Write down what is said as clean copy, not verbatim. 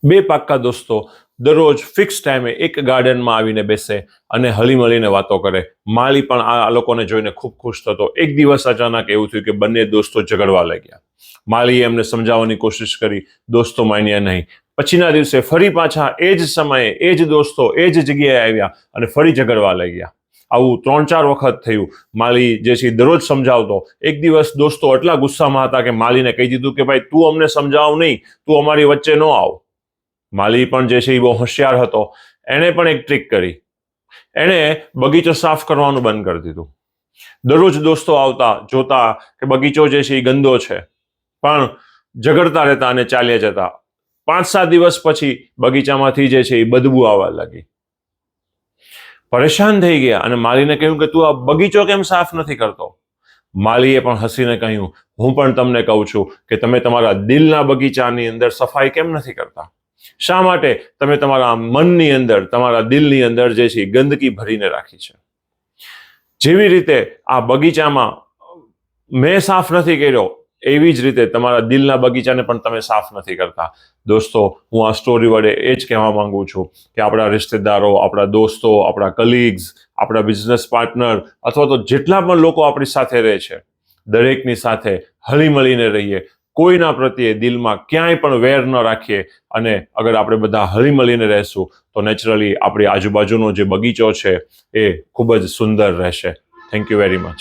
બે પાક્કા દોસ્તો દરરોજ ફિક્સ ટાઈમે એક ગાર્ડનમાં આવીને બેસે અને હળી મળીને વાતો કરે. માળી પણ આ લોકોને જોઈને ખૂબ ખુશ થતો. એક દિવસ અચાનક એવું થયું કે બંને દોસ્તો ઝઘડવા લાગ્યા. માળીએ એમને સમજાવવાની કોશિશ કરી, દોસ્તો માન્યા નહીં. પછીના દિવસે ફરી પાછા એ જ સમયે એ જ દોસ્તો એ જ જગ્યાએ આવ્યા અને ફરી ઝઘડવા લાગ્યા. આવું 3-4 વખત થયું. માળી જે છે દરરોજ સમજાવતો. એક દિવસ દોસ્તો એટલા ગુસ્સામાં હતા કે માળીને કહી દીધું કે ભાઈ તું અમને સમજાવ નહીં, તું અમારી વચ્ચે ન આવ. માળી પણ જે છે એ બહુ હોશિયાર હતો. એણે પણ એક ટ્રીક કરી. એણે બગીચો સાફ કરવાનું બંધ કરી દીધું. દરરોજ દોસ્તો આવતા, જોતા કે બગીચો જે છે એ ગંદો છે, પણ ઝઘડતા રહેતા અને ચાલ્યા જતા. 5-7 દિવસ પછી બગીચામાંથી જે છે એ બદબુ આવવા લાગી. પરેશાન થઈ ગયા અને માળીને કહ્યું કે તું આ બગીચો કેમ સાફ નથી કરતો? માળીએ પણ હસીને કહ્યું, હું પણ તમને કહું છું કે તમે તમારા દિલના બગીચાની અંદર સફાઈ કેમ નથી કરતા? શા માટે તમે તમારા મનની અંદર, તમારા દિલની અંદર જે છે ગંદકી ભરીને રાખી છે? જેવી રીતે આ બગીચામાં મેં સાફ નથી કર્યો, એવી જ રીતે તમારા દિલના બગીચાને પણ તમે સાફ નથી કરતા. દોસ્તો, હું આ સ્ટોરી વડે એ જ કહેવા માંગુ છું કે આપણા રિશ્તેદારો, આપણા દોસ્તો, આપણા કલીગ્સ, આપણા બિઝનેસ પાર્ટનર અથવા તો જેટલા પણ લોકો આપણી સાથે રહે છે, દરેકની સાથે હળી મળીને રહીએ. કોઈના પ્રત્યે દિલમાં ક્યાંય પણ વેર ન રાખીએ અને અગર આપણે બધા હળી મળીને રહેશું તો નેચરલી આપણી આજુબાજુનો જે બગીચો છે એ ખૂબ જ સુંદર રહેશે. Thank you very much.